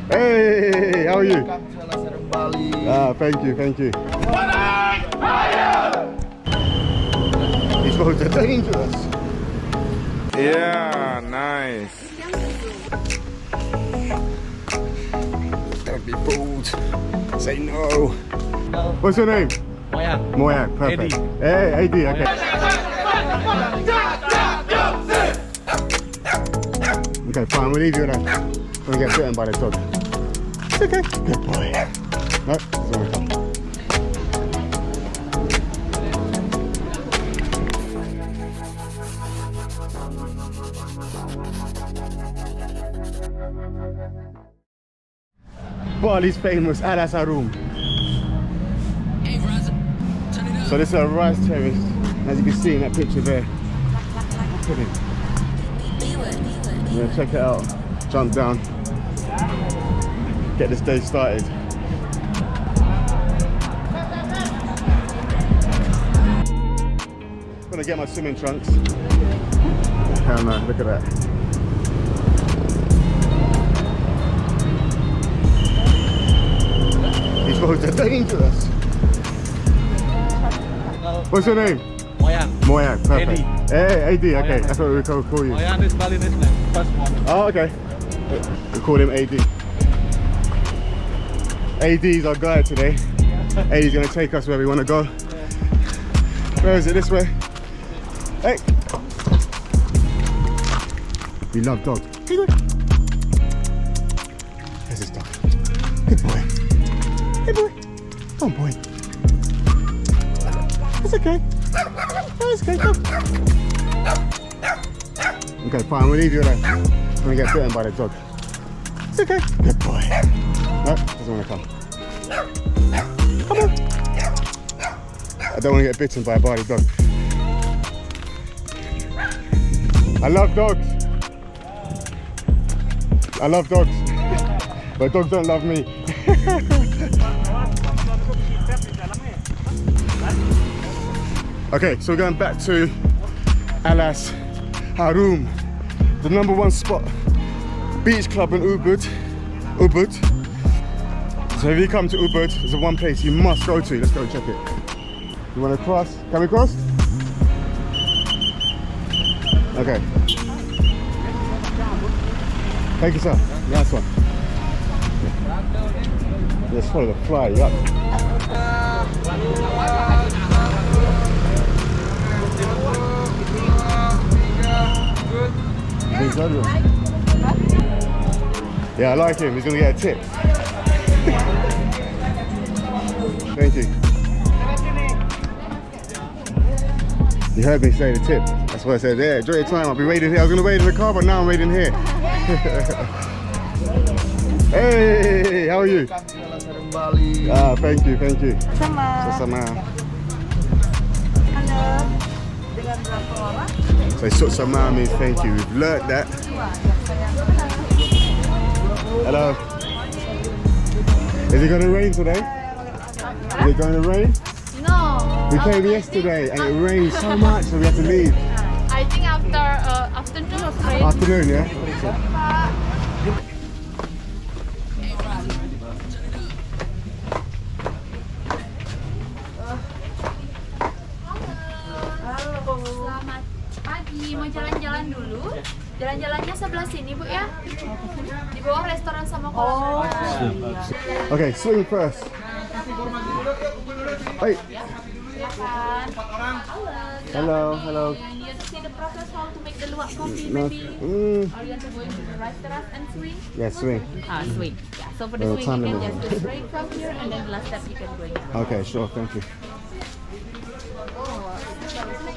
Hey, how are you? Welcome to Harum, Bali. Ah, thank you, thank you. These roads are dangerous. Yeah, nice. Don't be bold. Say no. What's your name? Moyang. Moyang, perfect. Hey, AD, okay. Okay, fine, we'll leave you alone. I'm gonna get bitten by the dog. It's okay. Good boy. No, doesn't want to come. Bali's famous Harum. So this is a rice terrace, as you can see in that picture there. I'm gonna check it out, jump down, get this day started. Gonna get my swimming trunks. Hell no, look at that. These roads are dangerous. What's your name? Moyang. Moyang, perfect. AD. Hey, AD, okay, Moyang. that's what we call you. Moyang is Balinese name. First one. Oh, okay. We call him AD. AD is our guide today. AD is going to take us where we want to go. Where is it? This way? Hey! We love dogs. Hey, boy. There's this dog. Good boy. Hey, boy. Come on, boy. It's okay. Oh, it's okay. Come. Okay, fine. We'll leave you alone. I'm gonna get bitten by the dog. It's okay. Good boy. No, doesn't want to come. Come on. I don't want to get bitten by a Bali dog. I love dogs. I love dogs. But dogs don't love me. Okay, so we're going back to Harum, the #1 spot, beach club in Ubud. So if you come to Ubud, there's one place you must go to. Let's go check it. You want to cross? Can we cross? Okay. Thank you, sir. Nice one. Let's follow the fly. Yup. Yeah, I like him. He's gonna get a tip. Thank you. You heard me say the tip. That's what I said. Yeah, enjoy your time. I'll be waiting here. I was gonna wait in the car, but now I'm waiting here. Hey, how are you? Welcome to Harum, Bali. Ah, thank you, thank you. Sama. Sama. Halo. Dengan berapa orang? So sama means thank you. We've learnt that. Hello. Is it going to rain today? Is it going to rain? No. We came yesterday and it rained so much, so we had to leave. I think after afternoon or rain. Afternoon, yeah? Selamat pagi. Mau jalan-jalan dulu? Jalan-jalannya sebelah sini, Bu ya. Di bawah restoran sama kolam renang. Okay, swing first. Hey. Hello, hello. And you see the process how to make the luwak coffee No. maybe? Or you want to go into the restaurant and swing? Yeah, swing. Swing. Yeah. So for the Oh, swing time you can limit. just break from here and then the last step you can go in. Okay, sure, thank you.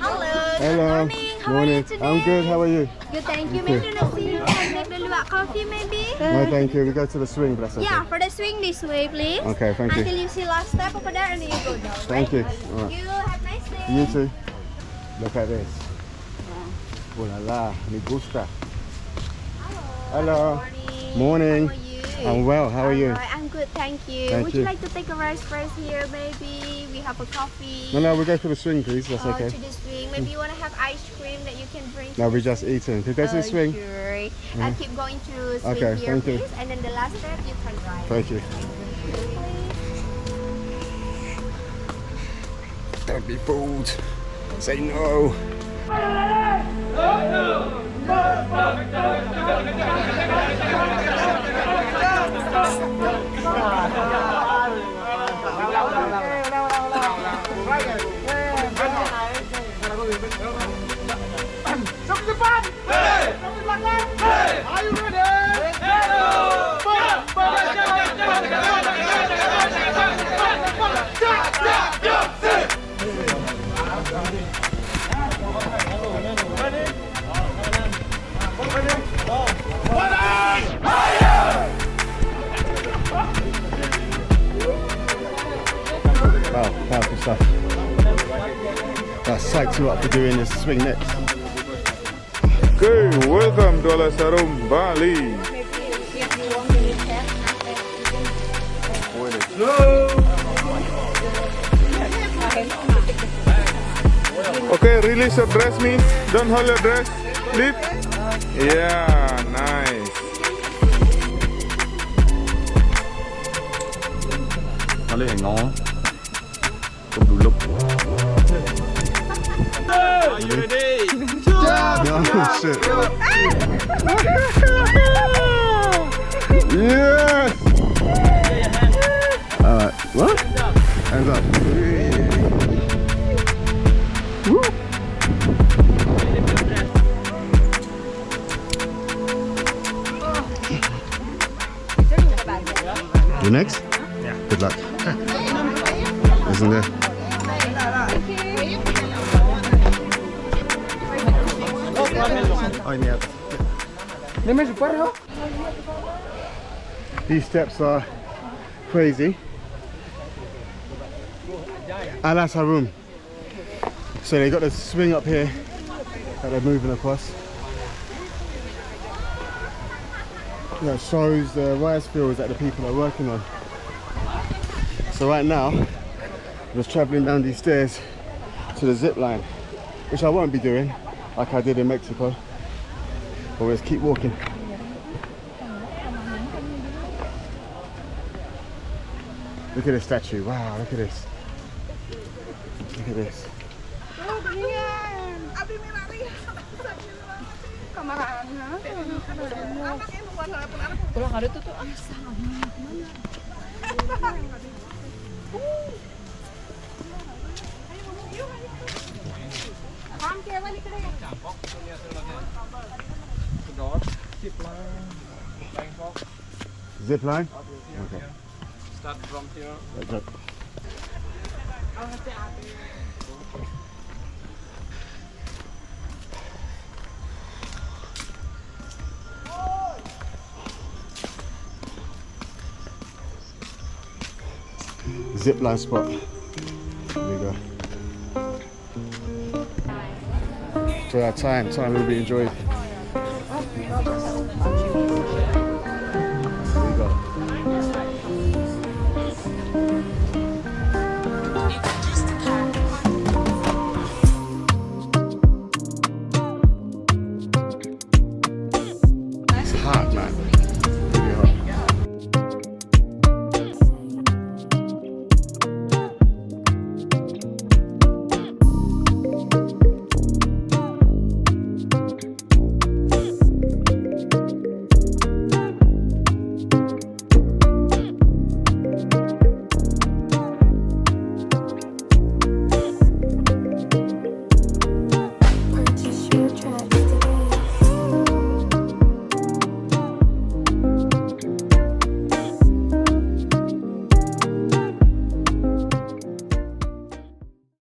Hello. Hello. Morning. How are you today? I'm good, how are you? Good, thank you. Okay. Maybe let's see you can make the luwak coffee maybe? No, thank you. We go to the swing, but that's okay. Yeah, for the swing this way, please. Okay, thank you. Until you see last step over there and then you go down. Thank you. Right? All right. You have a nice day. You too. Look at this. Oh la la, me gusta. Hello. Hello. Morning. Morning. How are you? I'm well, how are you? Alright, I'm good. good, thank you. Thank Would you. you like to take a rest first here, maybe? We have a coffee. No, we'll go for the swing, please. That's okay. To the swing. Maybe you want to have ice cream that you can drink. No, we're just eating. Can we go to the swing? Sure. I'll keep going to swing Okay, here, thank you. please. And then the last step, you can ride. Thank you. Don't be fooled. Say no. Wow, powerful stuff. That psyched you up for doing this swing next. Okay, welcome to Harum, Bali. Okay, release your dress, me. Don't hold your dress. Flip. Yeah, nice. Nó lấy hình ngon á. Không đủ lúc. Are you ready? No, shit. Yes! Alright, what? Hands up. Woo! You next? Yeah. Good luck. Isn't there? Oh, yeah. These steps are crazy. And that's Harum. So they got the swing up here that they're moving across. That shows the rice fields that the people are working on. So right now, I'm just traveling down these stairs to the zip line, which I won't be doing like I did in Mexico. But we'll just keep walking. Look at this statue. Wow, look at this. Look at this. Zip line? Okay. Start from here. That's it. Zip line spot. There we go. So our time will be enjoyed.